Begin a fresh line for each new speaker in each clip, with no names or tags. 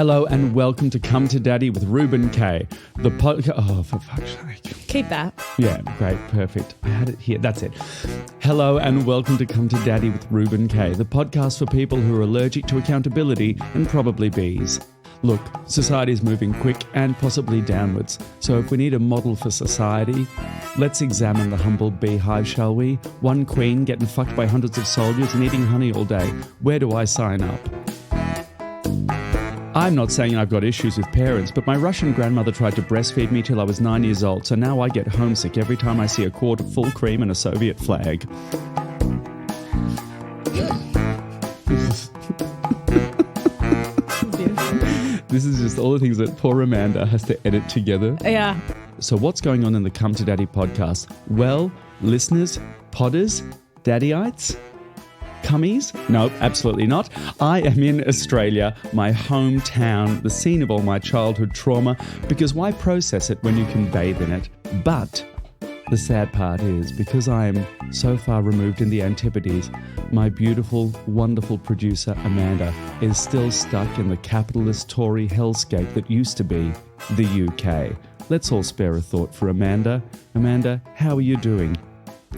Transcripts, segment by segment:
Hello and welcome to Come to Daddy with Reuben Kaye. The podcast. Oh, for fuck's sake.
Keep that.
Yeah, great, perfect. I had it here. That's it. Hello and welcome to Come to Daddy with Reuben Kaye, the podcast for people who are allergic to accountability and probably bees. Look, society is moving quick and possibly downwards. So if we need a model for society, let's examine the humble beehive, shall we? One queen getting fucked by hundreds of soldiers and eating honey all day. Where do I sign up? I'm not saying I've got issues with parents, but my Russian grandmother tried to breastfeed me till I was 9 years old, so now I get homesick every time I see a quart of full cream and a Soviet flag. This is just all the things that poor Amanda has to edit together.
Yeah.
So what's going on in the Come to Daddy podcast? Well, listeners, podders, daddyites, cummies? No, absolutely not. I am in Australia, my hometown, the scene of all my childhood trauma, because why process it when you can bathe in it? But the sad part is, because I am so far removed in the Antipodes, my beautiful, wonderful producer, Amanda, is still stuck in the capitalist Tory hellscape that used to be the UK. Let's all spare a thought for Amanda. Amanda, how are you doing?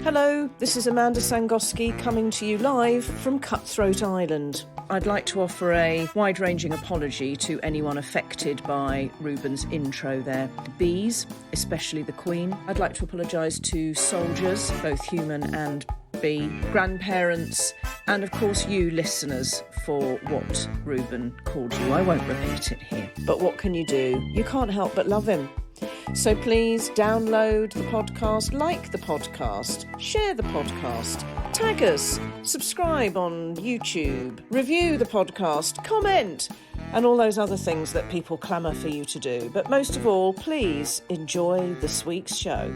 Hello, this is Amanda Sangoski coming to you live from Cutthroat Island. I'd like to offer a wide-ranging apology to anyone affected by Reuben's intro there. Bees, especially the Queen. I'd like to apologise to soldiers, both human and bee, grandparents, and of course you listeners for what Reuben called you. I won't repeat it here. But what can you do? You can't help but love him. So please download the podcast, like the podcast, share the podcast, tag us, subscribe on YouTube, review the podcast, comment, and all those other things that people clamour for you to do. But most of all, please enjoy this week's show.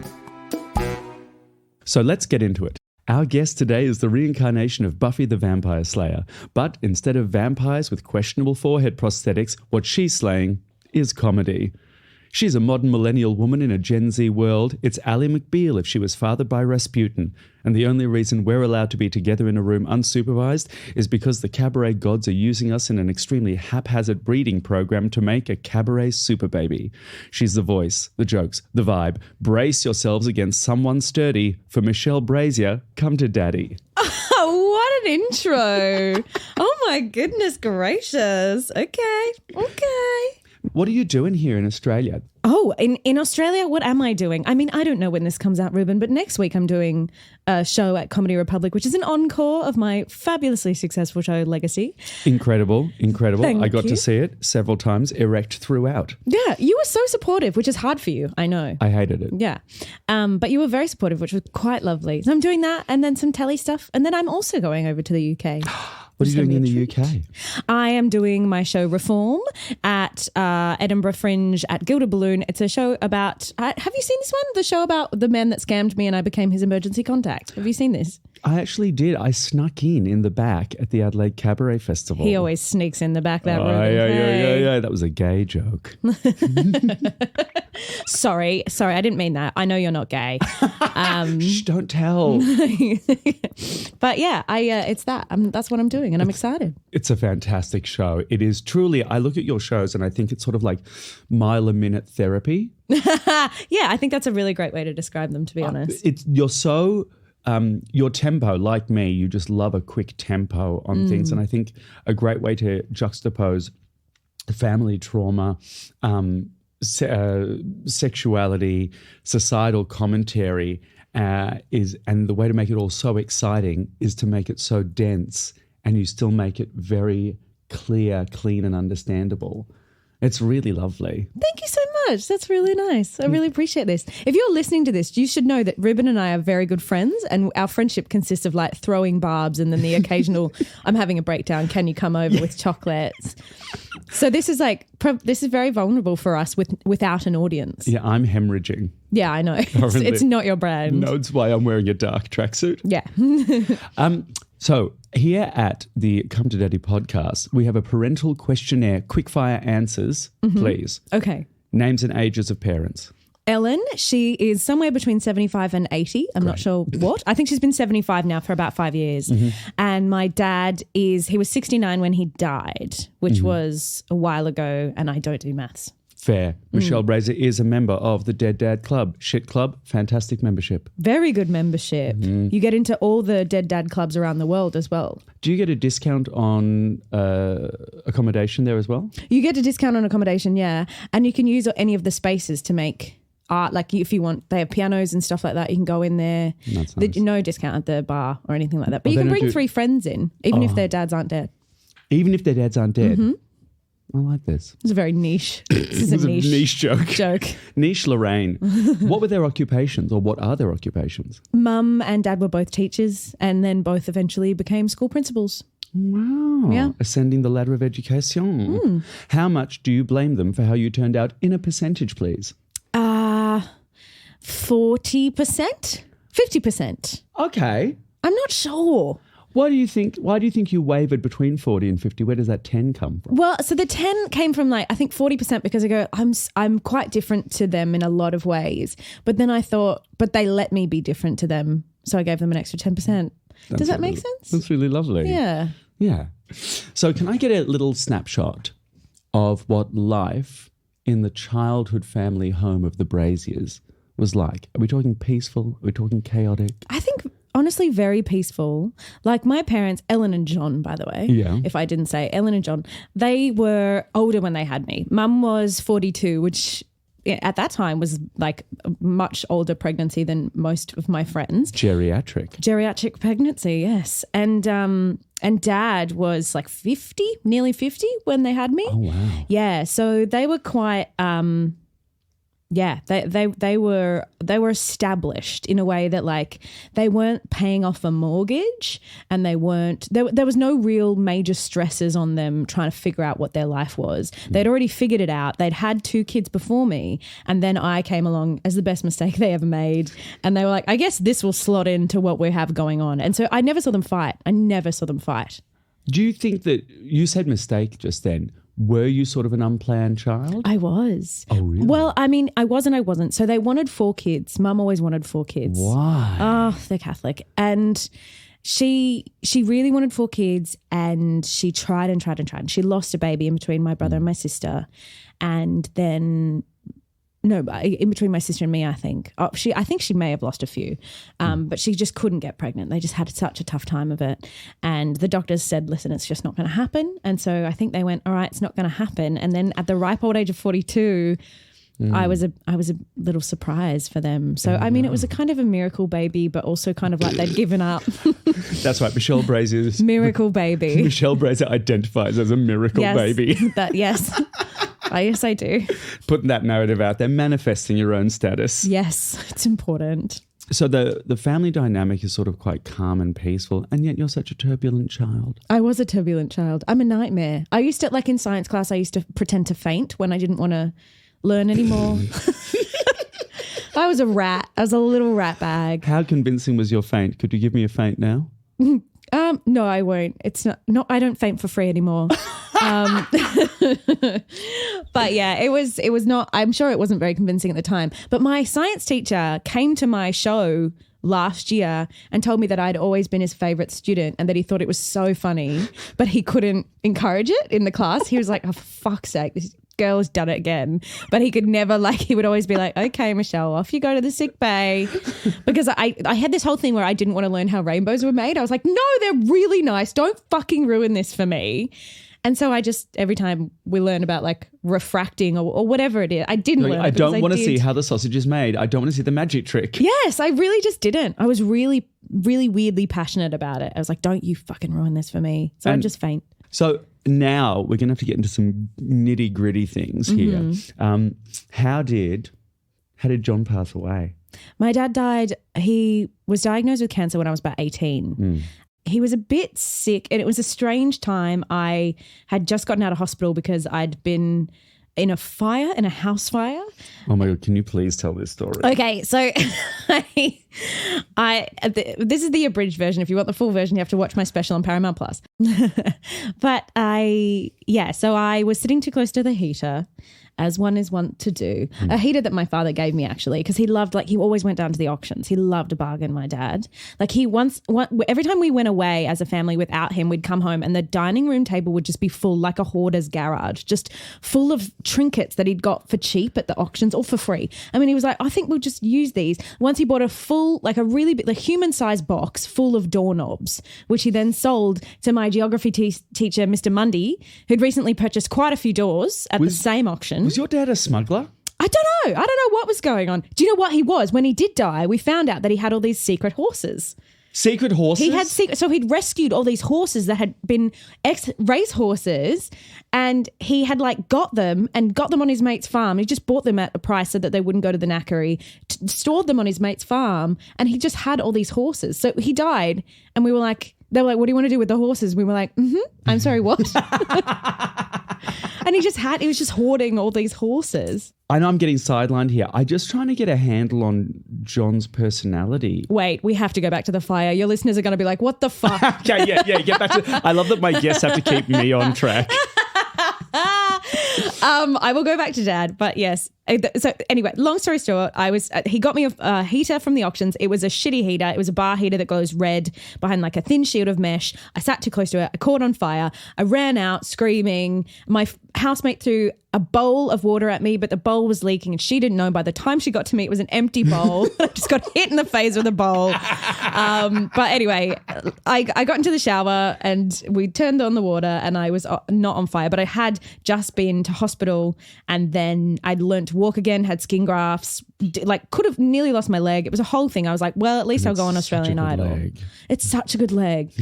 So let's get into it. Our guest today is the reincarnation of Buffy the Vampire Slayer. But instead of vampires with questionable forehead prosthetics, what she's slaying is comedy. She's a modern millennial woman in a Gen Z world. It's Ally McBeal if she was fathered by Rasputin. And the only reason we're allowed to be together in a room unsupervised is because the cabaret gods are using us in an extremely haphazard breeding program to make a cabaret super baby. She's the voice, the jokes, the vibe. Brace yourselves against someone sturdy. For Michelle Brasier, come to Daddy.
Oh, what an intro. Oh my goodness gracious. Okay.
What are you doing here in Australia?
Oh, in Australia, what am I doing? I mean, I don't know when this comes out, Reuben, but next week I'm doing a show at Comedy Republic, which is an encore of my fabulously successful show, Legacy.
Incredible.
Thank
I got
you.
to see it several times, erect throughout.
Yeah, you were so supportive, which is hard for you, I know.
I hated it.
Yeah, but you were very supportive, which was quite lovely. So I'm doing that and then some telly stuff. And then I'm also going over to the UK.
What are you doing in the UK?
I am doing my show Reform at Edinburgh Fringe at Gilded Balloon. It's a show about, have you seen this one? The show about the man that scammed me and I became his emergency contact. Have you seen this?
I actually did. I snuck in the back at the Adelaide Cabaret Festival.
He always sneaks in the back that room.
Yeah. That was a gay joke.
Sorry, I didn't mean that. I know you're not gay.
Shh, don't tell.
But yeah, it's that. That's what I'm doing and I'm excited.
It's a fantastic show. It is truly, I look at your shows and I think it's sort of like mile-a-minute therapy.
Yeah, I think that's a really great way to describe them, to be honest.
You're so... your tempo, like me, you just love a quick tempo on things. And I think a great way to juxtapose family trauma, sexuality, societal commentary and the way to make it all so exciting is to make it so dense and you still make it very clear, clean and understandable. It's really lovely.
Thank you so much. That's really nice. I really appreciate this. If you're listening to this, you should know that Reuben and I are very good friends and our friendship consists of like throwing barbs and then the occasional, I'm having a breakdown, can you come over with chocolates? So this is this is very vulnerable for us without an audience.
Yeah, I'm hemorrhaging.
Yeah, I know. It's not your brand.
No, it's why I'm wearing a dark tracksuit.
Yeah.
So here at the Come to Daddy podcast, we have a parental questionnaire, quickfire answers, please.
Okay.
Names and ages of parents.
Ellen, she is somewhere between 75 and 80. I'm not sure what. I think she's been 75 now for about 5 years. And my dad he was 69 when he died, which was a while ago, and I don't do maths.
Fair. Michelle Brasier is a member of the Dead Dad Club. Shit Club, fantastic membership.
Very good membership. You get into all the Dead Dad clubs around the world as well.
Do you get a discount on accommodation there as well?
You get a discount on accommodation, yeah. And you can use any of the spaces to make art. Like if you want, they have pianos and stuff like that. You can go in there.
That's nice.
No discount at the bar or anything like that. But you can bring 3 friends in, even if their dads aren't dead.
Even if their dads aren't dead? I like this.
It's a very niche. This is a
niche joke. Niche Lorraine. What were their occupations, or what are their occupations?
Mum and dad were both teachers, and then both eventually became school principals.
Wow.
Yeah.
Ascending the ladder of education. How much do you blame them for how you turned out in a percentage, please?
40%? 50%.
Okay.
I'm not sure.
Why do you think you wavered between 40 and 50? Where does that 10 come from?
Well, so the 10 came from I think 40% because I go, I'm quite different to them in a lot of ways. But then I thought, but they let me be different to them. So I gave them an extra 10%. Does that make sense?
That's really lovely.
Yeah.
Yeah. So can I get a little snapshot of what life in the childhood family home of the Brasiers was like? Are we talking peaceful? Are we talking chaotic?
I think honestly very peaceful. Like my parents, Ellen and John, by the way, if I didn't say, Ellen and John, they were older when they had me. Mum was 42, which at that time was like a much older pregnancy than most of my friends. Geriatric pregnancy, yes. And dad was like 50, nearly 50 when they had me.
Oh, wow.
Yeah, so they were quite they were established in a way that like they weren't paying off a mortgage, and there was no real major stresses on them trying to figure out what their life was. They'd already figured it out. They'd had 2 kids before me, and then I came along as the best mistake they ever made, and they were like, I guess this will slot into what we have going on. And so I never saw them fight. Do
you think that you said mistake just then? Were you sort of an unplanned child?
I was.
Oh, really?
Well, I mean, I wasn't. So they wanted 4 kids. Mum always wanted 4 kids.
Why?
Oh, they're Catholic. And she really wanted 4 kids, and she tried and tried and tried. And she lost a baby in between my brother and my sister. And then... No, in between my sister and me, I think. I think she may have lost a few, but she just couldn't get pregnant. They just had such a tough time of it. And the doctors said, listen, it's just not going to happen. And so I think they went, all right, it's not going to happen. And then at the ripe old age of 42, I was a little surprise for them. So, I mean, it was a kind of a miracle baby, but also kind of like they'd given up.
That's right. Michelle Brasier's
miracle baby.
Michelle Brasier identifies as a miracle baby.
Yes. Yes, I do.
Putting that narrative out there, manifesting your own status.
Yes, it's important.
So the family dynamic is sort of quite calm and peaceful, and yet you're such a turbulent child.
I was a turbulent child. I'm a nightmare. I used to, like in science class, I used to pretend to faint when I didn't want to learn anymore. I was a rat. I was a little rat bag.
How convincing was your faint? Could you give me a faint now?
No, I won't. It's not. I don't faint for free anymore. But yeah, it was not. I'm sure it wasn't very convincing at the time. But my science teacher came to my show last year and told me that I'd always been his favorite student, and that he thought it was so funny, but he couldn't encourage it in the class. He was like, "Oh, for fuck's sake, this girl has done it again." But he could never, like, he would always be like, "Okay, Michelle, off you go to the sick bay." Because I had this whole thing where I didn't want to learn how rainbows were made. I was like, no, they're really nice. Don't fucking ruin this for me. And so I just, every time we learn about like refracting or whatever it is, I didn't learn.
I don't want to see how the sausage is made. I don't want to see the magic trick.
Yes, I really just didn't. I was really, really weirdly passionate about it. I was like, don't you fucking ruin this for me. So I'd just faint.
So now we're going to have to get into some nitty gritty things here. How did John pass away?
My dad died. He was diagnosed with cancer when I was about 18. He was a bit sick, and it was a strange time. I had just gotten out of hospital because I'd been in a house fire.
Oh my God, can you please tell this story? Okay,
so this is the abridged version. If you want the full version, you have to watch my special on Paramount Plus. But so I was sitting too close to the heater, as one is wont to do. A heater that my father gave me, actually, because he loved, like, he always went down to the auctions. He loved a bargain, my dad. Like, every time we went away as a family without him, we'd come home and the dining room table would just be full, like a hoarder's garage, just full of trinkets that he'd got for cheap at the auctions or for free. I mean, he was like, I think we'll just use these. Once he bought a full, like a really big, like human-sized box full of doorknobs, which he then sold to my geography teacher, Mr. Mundy, who'd recently purchased quite a few doors at the same auction.
Was your dad a smuggler?
I don't know. I don't know what was going on. Do you know what he was? When he did die, we found out that he had all these secret horses.
Secret horses?
He had so he'd rescued all these horses that had been ex-race horses, and he had like got them on his mate's farm. He just bought them at a price so that they wouldn't go to the knackery, stored them on his mate's farm, and he just had all these horses. So he died, and we were like, they were like, what do you want to do with the horses? We were like, I'm sorry, what? And he was just hoarding all these horses.
I know I'm getting sidelined here. I'm just trying to get a handle on John's personality.
Wait, we have to go back to the fire. Your listeners are going to be like, what the fuck?
Okay, yeah, get back to I love that my guests have to keep me on track.
I will go back to Dad, but yes. So anyway, long story short, he got me a heater from the auctions. It was a shitty heater. It was a bar heater that glows red behind like a thin shield of mesh. I sat too close to it. I caught on fire. I ran out screaming. My housemate threw a bowl of water at me, but the bowl was leaking and she didn't know. By the time she got to me, it was an empty bowl. I just got hit in the face with a bowl. But anyway, I got into the shower and we turned on the water and I was not on fire, but I had just been to hospital and then I'd learned to walk again, had skin grafts, like could have nearly lost my leg. It was a whole thing. I was like, well, at least I'll go on Australian Idol.
Leg.
It's such a good leg.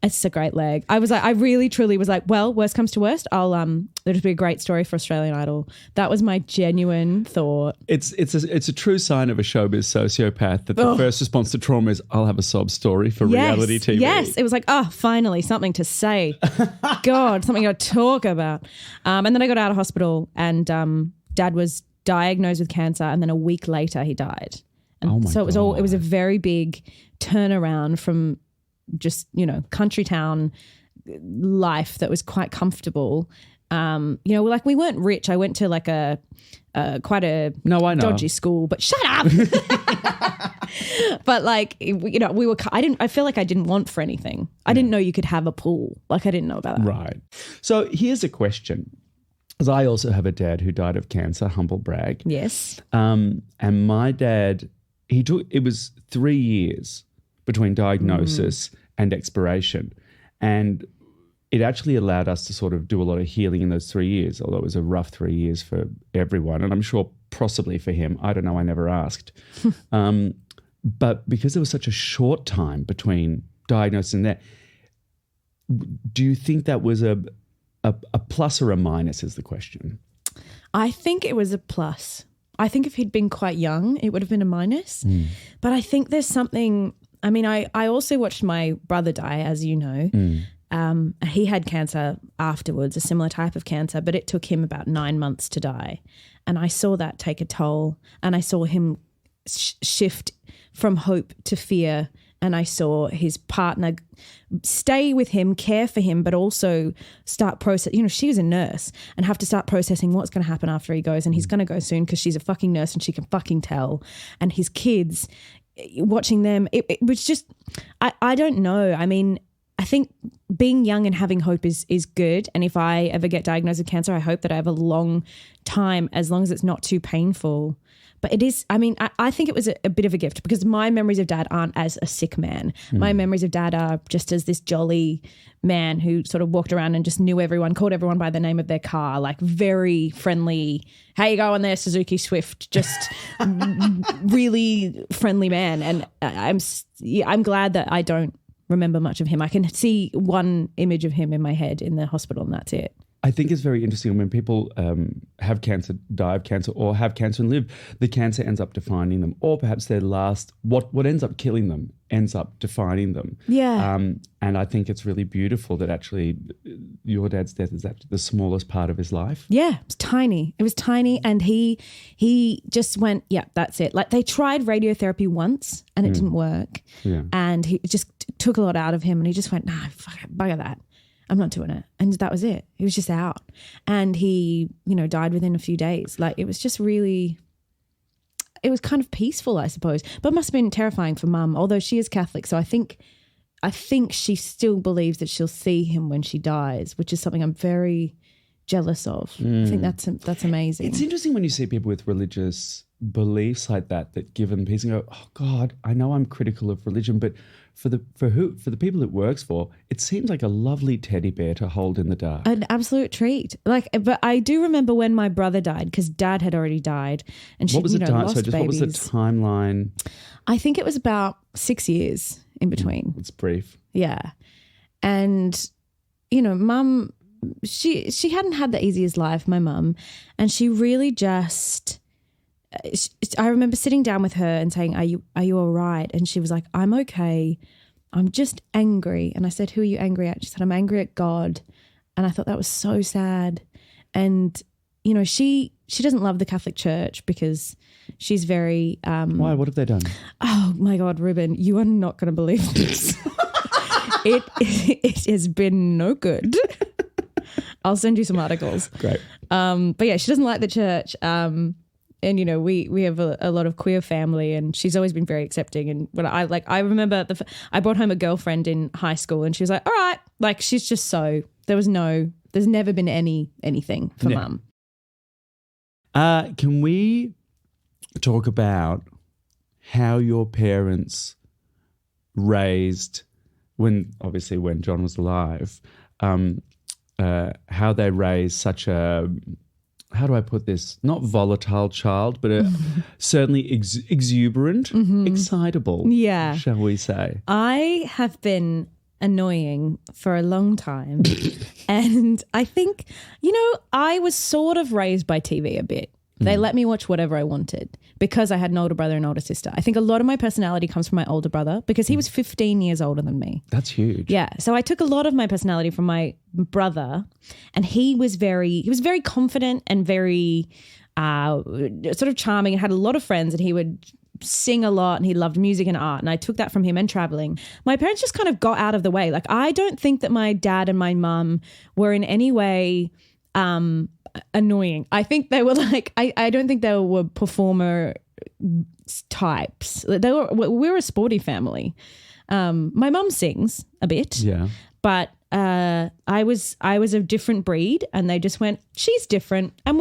It's a great leg. I really truly was like, well, worst comes to worst, there'll just be a great story for Australian Idol. That was my genuine thought.
It's a true sign of a showbiz sociopath that the first response to trauma is, I'll have a sob story for reality TV.
Yes, it was like, finally, something to say. God, something to talk about. And then I got out of hospital and Dad was diagnosed with cancer and then a week later he died. And so it was a very big turnaround from just, country town life that was quite comfortable. Like we weren't rich. I went to like quite a dodgy school, but shut up. But like, I feel like I didn't want for anything. I didn't know you could have a pool. Like I didn't know about that.
Right. So here's a question. Because I also have a dad who died of cancer, humble brag.
Yes.
And my dad, it was 3 years between diagnosis and expiration. And it actually allowed us to sort of do a lot of healing in those 3 years, although it was a rough 3 years for everyone. And I'm sure possibly for him. I don't know. I never asked. But because there was such a short time between diagnosis and that, do you think that was a plus or a minus is the question?
I think it was a plus. I think if he'd been quite young, it would have been a minus. But I think there's something, I mean, I also watched my brother die, as you know. He had cancer afterwards, a similar type of cancer, but it took him about 9 months to die. And I saw that take a toll and I saw him shift from hope to fear. And I saw his partner stay with him, care for him, but also start process. She was a nurse and have to start processing what's going to happen after he goes. And he's going to go soon because she's a fucking nurse and she can fucking tell. And his kids, watching them, it was just, I don't know. I mean, I think being young and having hope is good. And if I ever get diagnosed with cancer, I hope that I have a long time, as long as it's not too painful. But it is, I mean, I think it was a bit of a gift because my memories of Dad aren't as a sick man. My memories of Dad are just as this jolly man who sort of walked around and just knew everyone, called everyone by the name of their car, like very friendly. How you going there, Suzuki Swift? Just really friendly man. And I'm glad that I don't remember much of him. I can see one image of him in my head in the hospital and that's it.
I think it's very interesting when people have cancer, die of cancer, or have cancer and live, the cancer ends up defining them, or perhaps their last, what ends up killing them ends up defining them.
Yeah.
And I think it's really beautiful that actually your dad's death is actually the smallest part of his life.
Yeah, it was tiny. It was tiny, and he just went, yeah, that's it. Like they tried radiotherapy once and it didn't work.
Yeah.
And he just took a lot out of him and he just went, nah, fuck it, bugger that. I'm not doing it. And that was it. He was just out. And he, died within a few days. Like, it was just really, it was kind of peaceful, I suppose. But it must have been terrifying for Mum, although she is Catholic. So I think she still believes that she'll see him when she dies, which is something I'm very jealous of. I think that's amazing.
It's interesting when you see people with religious beliefs like that give them peace and go, oh God, I know I'm critical of religion, but for the people it works for, it seems like a lovely teddy bear to hold in the dark.
An absolute treat. But I do remember when my brother died, because Dad had already died, and
what was the
lost babies.
what was the timeline?
I think it was about 6 years in between.
It's brief.
Yeah, and Mum, she hadn't had the easiest life, my mum, and she really just. I remember sitting down with her and saying, are you all right? And she was like, I'm okay. I'm just angry. And I said, who are you angry at? She said, I'm angry at God. And I thought that was so sad. And, she doesn't love the Catholic Church because she's very...
Why? What have they done?
Oh, my God, Reuben, you are not going to believe this. It has been no good. I'll send you some articles.
Great.
But yeah, she doesn't like the church. And, we have a lot of queer family, and she's always been very accepting. And when I remember I brought home a girlfriend in high school, and she was like, all right. Like, she's just so, there's never been anything for Mum.
Can we talk about how your parents raised, when John was alive, how they raised such a, how do I put this? Not volatile child, but certainly exuberant, excitable, shall we say.
I have been annoying for a long time. And I think, I was sort of raised by TV a bit. They let me watch whatever I wanted because I had an older brother and older sister. I think a lot of my personality comes from my older brother because he was 15 years older than me.
That's huge.
Yeah. So I took a lot of my personality from my brother, and he was very confident and very sort of charming and had a lot of friends, and he would sing a lot and he loved music and art, and I took that from him and traveling. My parents just kind of got out of the way. Like, I don't think that my dad and my mum were in any way annoying. I think they were like, I don't think they were performer types. We were a sporty family. My mum sings a bit, but I was a different breed, and they just went, she's different, and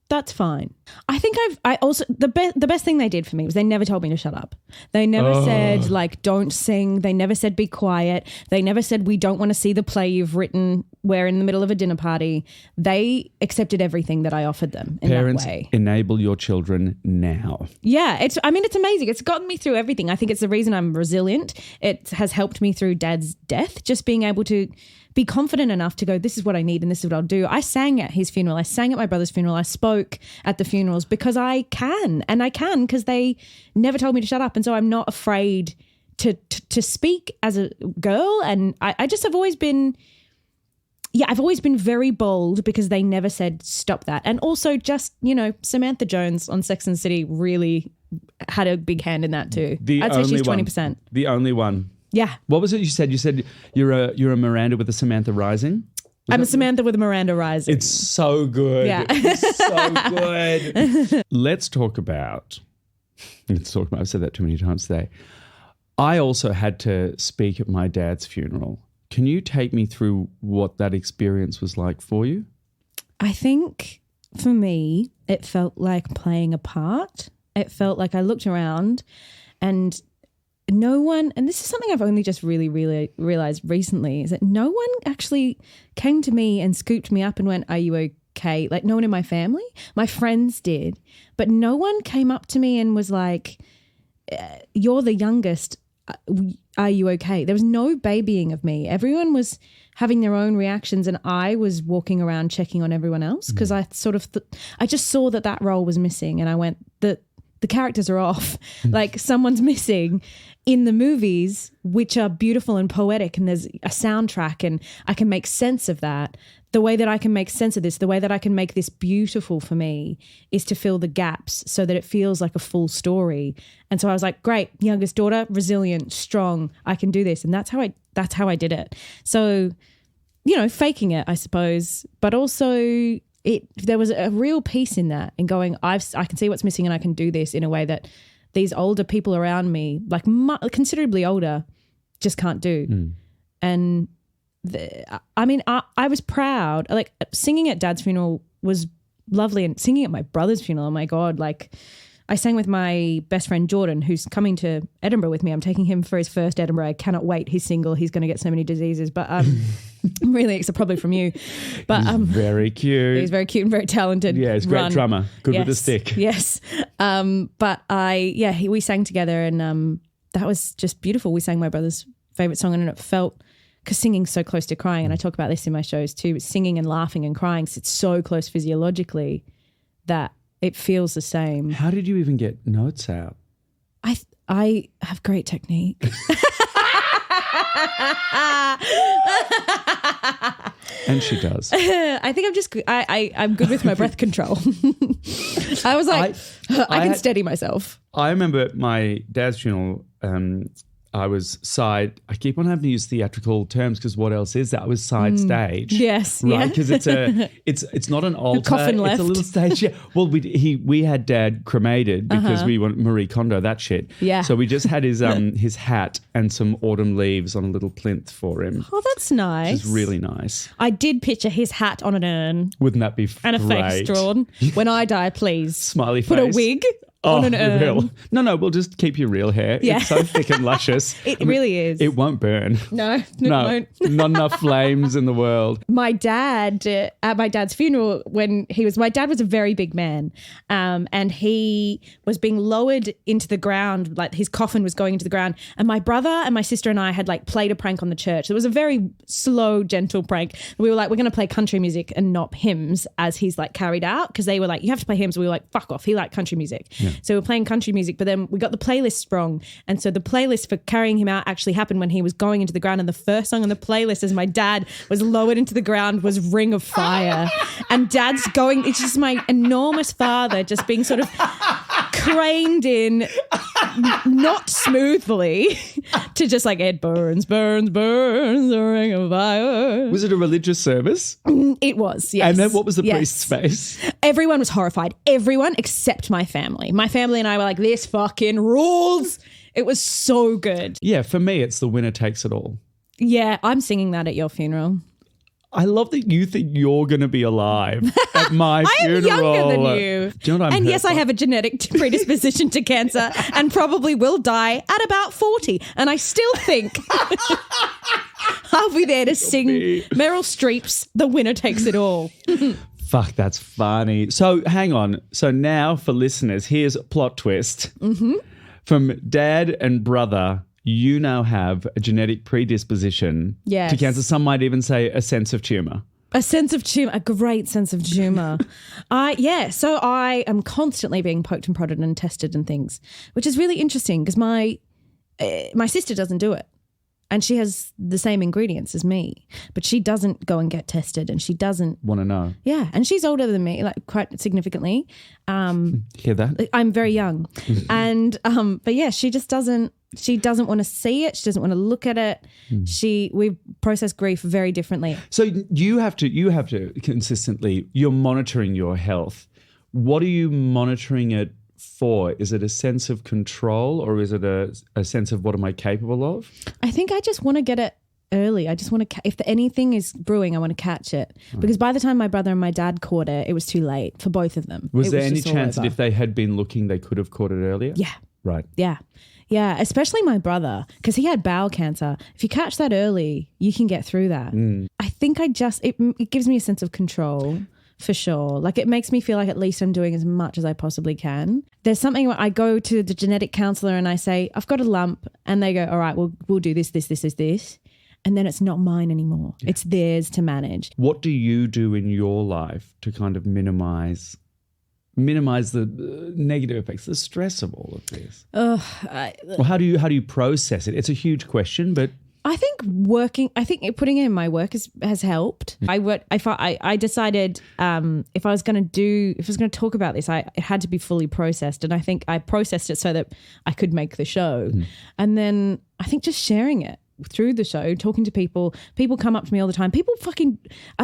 that's fine. I think I also, the best thing they did for me was they never told me to shut up. They never said, don't sing. They never said, be quiet. They never said, we don't want to see the play you've written. We're in the middle of a dinner party. They accepted everything that I offered them in
Parents,
that way.
enable your children now.
Yeah, it's amazing. It's gotten me through everything. I think it's the reason I'm resilient. It has helped me through Dad's death, just being able to be confident enough to go, this is what I need and this is what I'll do. I sang at his funeral. I sang at my brother's funeral. I spoke at the funerals because I can, and I can because they never told me to shut up. And so I'm not afraid to speak as a girl. And I just have always been, I've always been very bold because they never said stop that. And also just, Samantha Jones on Sex and the City really had a big hand in that too. I'd say she's 20%.
The only one.
Yeah.
What was it you said? You said you're a Miranda with a Samantha Rising?
I'm a Samantha with a Miranda Rising.
It's so good.
Yeah.
It's so good. Let's talk about, I've said that too many times today. I also had to speak at my dad's funeral. Can you take me through what that experience was like for you?
I think for me, it felt like playing a part. It felt like I looked around and no one, and this is something I've only just really realized recently, is that no one actually came to me and scooped me up and went, are you okay? Like, no one in my family. My friends did, but no one came up to me and was like, you're the youngest. Are you okay? There was no babying of me. Everyone was having their own reactions, and I was walking around checking on everyone else because I sort of, I just saw that role was missing, and I went, the characters are off. Like, someone's missing in the movies, which are beautiful and poetic, and there's a soundtrack, and I can make sense of that. The way that I can make sense of this, the way that I can make this beautiful for me is to fill the gaps so that it feels like a full story. And so I was like, great, youngest daughter, resilient, strong, I can do this. And that's how I did it. So faking it, I suppose. But also there was a real peace in that, in going, I can see what's missing and I can do this in a way that these older people around me, like considerably older, just can't do. And I was proud. Like singing at Dad's funeral was lovely, and singing at my brother's funeral, oh my God, like I sang with my best friend Jordan, who's coming to Edinburgh with me. I'm taking him for his first Edinburgh. I cannot wait. He's single. He's going to get so many diseases, but I'm really excited, probably from you. But
he's very cute.
He's very cute and very talented.
Yeah, he's a great drummer. Good with the stick.
Yes. But we sang together, and that was just beautiful. We sang my brother's favorite song, and it felt, because singing's so close to crying, and I talk about this in my shows too, singing and laughing and crying, it's so close physiologically that it feels the same.
How did you even get notes out?
I have great technique.
And she does.
I think I'm good with my breath control. I was like, I can steady myself.
I remember at my dad's funeral, I was side. I keep on having to use theatrical terms because what else is that? I was side stage.
Yes,
right. Because it's not an altar.
Coffin left.
It's a little stage. Yeah. Well, we had Dad cremated because we want Marie Kondo, that shit.
Yeah.
So we just had his hat and some autumn leaves on a little plinth for him.
Oh, that's nice.
Which is really nice.
I did picture his hat on an urn.
Wouldn't that be
and
great?
A face drawn. When I die, please
smiley face.
Put a wig. On an urn.
Real. No, we'll just keep your real hair.
Yeah.
It's so thick and luscious.
It really is.
It won't burn.
No, it won't.
Not enough flames in the world.
My dad, at my dad's funeral, my dad was a very big man, and he was being lowered into the ground, like his coffin was going into the ground, and my brother and my sister and I had like played a prank on the church. It was a very slow, gentle prank. We were like, we're going to play country music and not hymns as he's like carried out, because they were like, you have to play hymns. We were like, fuck off. He liked country music. Yeah. So we were playing country music, but then we got the playlist wrong. And so the playlist for carrying him out actually happened when he was going into the ground. And the first song on the playlist as my dad was lowered into the ground was Ring of Fire. And Dad's going, it's just my enormous father just being sort of craned in, not smoothly, to just like, it burns, burns, burns, the ring of fire.
Was it a religious service?
It was, yes.
And then what was the priest's face?
Everyone was horrified. Everyone except my family. My family and I were like, this fucking rules. It was so good.
Yeah, for me, it's the winner takes it all.
Yeah, I'm singing that at your funeral.
I love that you think you're going to be alive at my funeral.
I am younger than you.
Do you know what
and yes, I have a genetic predisposition to cancer and probably will die at about 40. And I still think I'll be there to sing Meryl Streep's The Winner Takes It All.
Fuck, that's funny. So hang on. So now for listeners, here's a plot twist. Mm-hmm. From dad and brother, you now have a genetic predisposition to cancer. Some might even say a sense of tumour.
A sense of tumour, a great sense of tumour. So I am constantly being poked and prodded and tested and things, which is really interesting because my sister doesn't do it. And she has the same ingredients as me, but she doesn't go and get tested, and she doesn't
want to know.
Yeah, and she's older than me, like quite significantly.
Hear that?
I'm very young, and but yeah, she just doesn't. She doesn't want to see it. She doesn't want to look at it. We process grief very differently.
So you have to consistently. You're monitoring your health. What are you monitoring it for? Is it a sense of control, or is it a sense of what am I capable of?
I think I just want to get it early. I just want to, if anything is brewing, I want to catch it. Because by the time my brother and my dad caught it, it was too late for both of them.
Was there any chance that if they had been looking, they could have caught it earlier?
Yeah.
Right.
Yeah. Yeah, especially my brother, because he had bowel cancer. If you catch that early, you can get through that. I think it gives me a sense of control. For sure. Like it makes me feel like at least I'm doing as much as I possibly can. There's something where I go to the genetic counselor and I say, I've got a lump, and they go, all right, we'll do this. And then it's not mine anymore. Yeah. It's theirs to manage.
What do you do in your life to kind of minimize the negative effects, the stress of all of this? Well, how do you process it? It's a huge question, but
I think putting it in my work has helped. I decided if I was going to talk about this, it had to be fully processed, and I think I processed it so that I could make the show. And then I think just sharing it through the show, talking to people. People come up to me all the time. People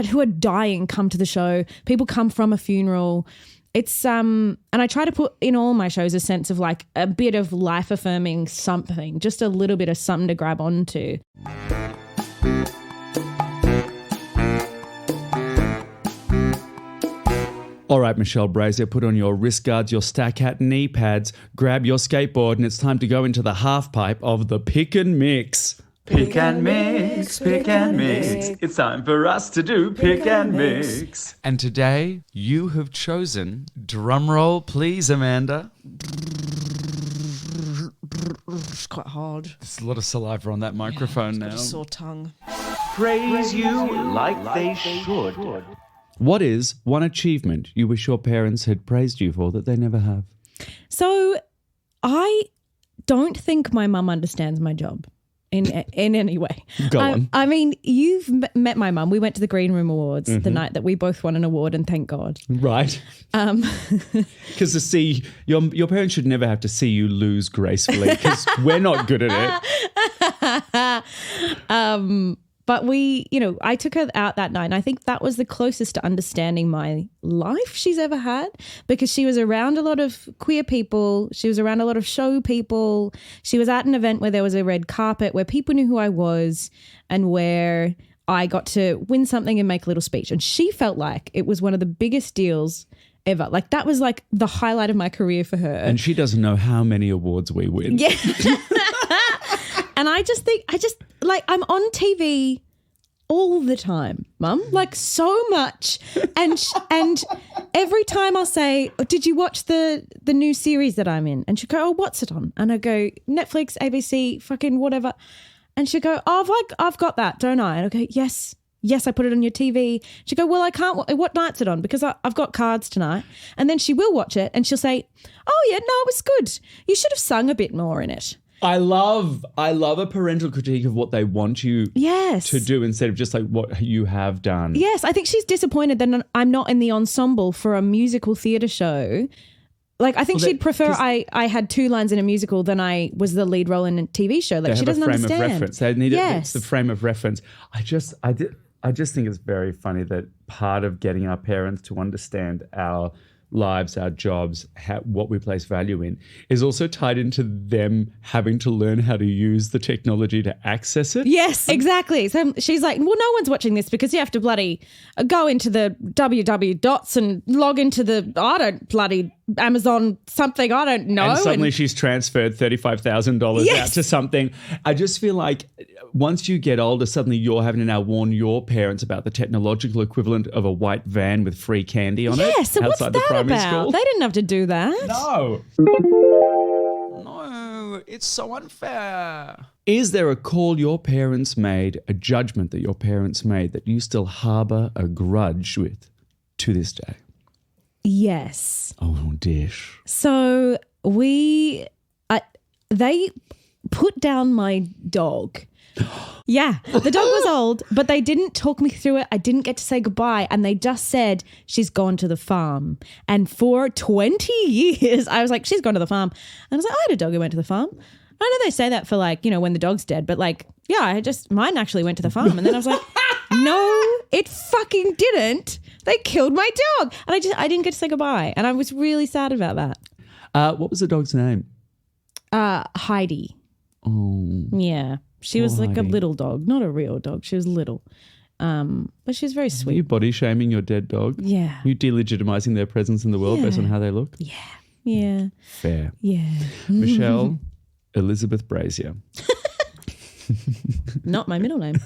who are dying come to the show. People come from a funeral. It's and I try to put in all my shows a sense of like a bit of life affirming something, just a little bit of something to grab onto.
All right, Michelle Brasier, put on your wrist guards, your stack hat, knee pads, grab your skateboard, and it's time to go into the half pipe of the pick and mix. Pick and mix, pick and mix. It's time for us to do pick and mix. And today you have chosen, drumroll please, Amanda.
It's quite hard.
There's a lot of saliva on that microphone now.
Got a sore tongue.
Praise you like they should. What is one achievement you wish your parents had praised you for that they never have?
So I don't think my mum understands my job in any way.
Go on.
I mean, you've met my mum. We went to the Green Room Awards the night that we both won an award, and thank God.
Right. Because to see your parents should never have to see you lose gracefully, because we're not good at it.
But I took her out that night, and I think that was the closest to understanding my life she's ever had, because she was around a lot of queer people. She was around a lot of show people. She was at an event where there was a red carpet, where people knew who I was, and where I got to win something and make a little speech. And she felt like it was one of the biggest deals ever. Like that was like the highlight of my career for her.
And she doesn't know how many awards we win.
Yeah. And I just think, I'm on TV all the time, Mum, like so much. And every time I'll say, did you watch the new series that I'm in? And she'll go, oh, what's it on? And I go, Netflix, ABC, fucking whatever. And she'll go, oh, I've got that, don't I? And I go, yes, I put it on your TV. She'll go, well, I can't, what night's it on? Because I've got cards tonight. And then she will watch it and she'll say, oh yeah, no, it was good. You should have sung a bit more in it.
I love a parental critique of what they want you to do instead of just like what you have done.
Yes, I think she's disappointed that I'm not in the ensemble for a musical theatre show. Like, I think she'd prefer I had 2 lines in a musical than I was the lead role in a TV show. Like, she doesn't understand.
They have a frame of reference. They need it's the frame of reference. I just think it's very funny that part of getting our parents to understand our lives, our jobs, what we place value in, is also tied into them having to learn how to use the technology to access it.
Yes, exactly. So she's like, well, no one's watching this because you have to bloody go into the www. and log into the, I don't bloody Amazon something, I don't know.
And suddenly she's transferred $35,000 out to something. I just feel like once you get older, suddenly you're having to now warn your parents about the technological equivalent of a white van with free candy on it.
Yeah, so what's that about? School. They didn't have to do that.
No, it's so unfair. Is there a call your parents made, a judgment that your parents made that you still harbour a grudge with to this day?
Yes.
Oh, dish.
So they put down my dog. Yeah, the dog was old, but they didn't talk me through it. I didn't get to say goodbye, and they just said, she's gone to the farm. And for 20 years, I was like, she's gone to the farm. And I was like, I had a dog who went to the farm. I know they say that for like, when the dog's dead, but like, yeah, mine actually went to the farm. And then I was like, no, it fucking didn't. They killed my dog. And I didn't get to say goodbye. And I was really sad about that.
What was the dog's name?
Heidi.
Oh.
Yeah. She was like a little dog, not a real dog. She was little. But she was very sweet.
Are you body shaming your dead dog?
Yeah.
Are you delegitimizing their presence in the world based on how they look?
Yeah. Yeah.
Fair.
Yeah.
Michelle Elizabeth Brasier.
Not my middle name.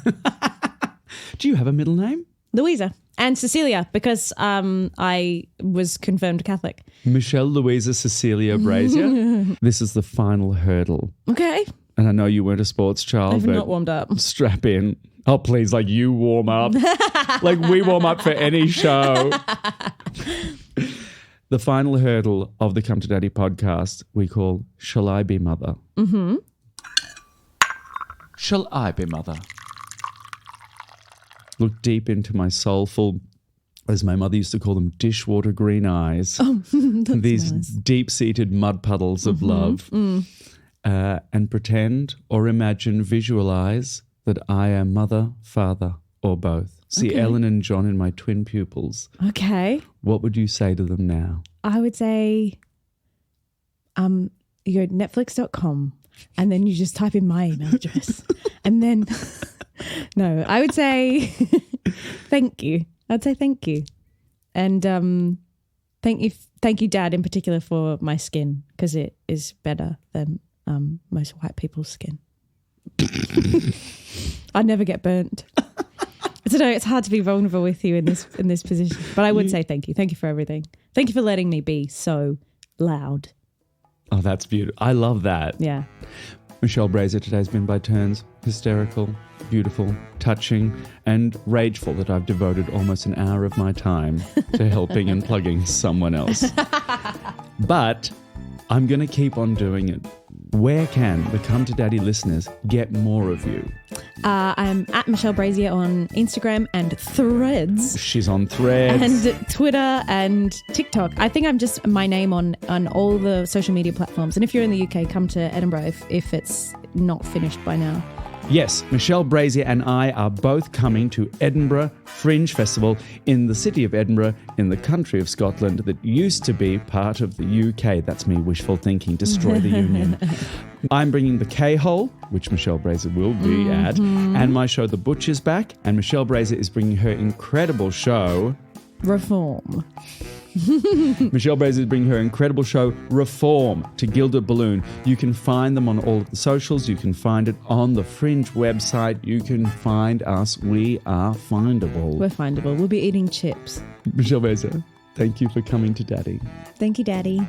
Do you have a middle name?
Louisa. And Cecilia, because I was confirmed Catholic.
Michelle Louisa Cecilia Brasier. This is the final hurdle.
Okay.
And I know you weren't a sports child.
I've not warmed up.
Strap in. Oh, please, like you warm up. Like we warm up for any show. The final hurdle of the Come to Daddy podcast we call Shall I Be Mother?
Mm-hmm.
Shall I be mother? Look deep into my soulful, as my mother used to call them, dishwater green eyes.
Oh, that's
these
nice.
Deep-seated mud puddles of love.
Mm.
and pretend or imagine, visualize that I am mother, father, or both. See
Okay.
Ellen and John in my twin pupils.
Okay.
What would you say to them now?
I would say you go to netflix.com and then you just type in my email address. And then, no, I would say thank you. I'd say thank you. And thank you, Dad, in particular for my skin, because it is better than most white people's skin. I never get burnt. I don't know, it's hard to be vulnerable with you in this position. But I would say thank you. Thank you for everything. Thank you for letting me be so loud.
Oh, that's beautiful. I love that.
Yeah.
Michelle Brasier today's been by turns hysterical, beautiful, touching, and rageful that I've devoted almost an hour of my time to helping and plugging someone else. But I'm going to keep on doing it. Where can the Come to Daddy listeners get more of you?
I'm at Michelle Brasier on Instagram and Threads.
She's on Threads.
And Twitter and TikTok. I think I'm just my name on all the social media platforms. And if you're in the UK, come to Edinburgh if it's not finished by now.
Yes, Michelle Brasier and I are both coming to Edinburgh Fringe Festival in the city of Edinburgh in the country of Scotland that used to be part of the UK. That's me wishful thinking, destroy the union. I'm bringing the K-Hole, which Michelle Brasier will be at, and my show The Butcher's back, and Michelle Brasier is bringing her incredible show
Reform.
Michelle Brasier is bringing her incredible show Reform to Gilded Balloon. You can find them on all of the socials. You can find it on the Fringe website. You can find us. We are findable.
We're findable. We'll be eating chips.
Michelle Brasier, thank you for coming to Daddy.
Thank you, Daddy.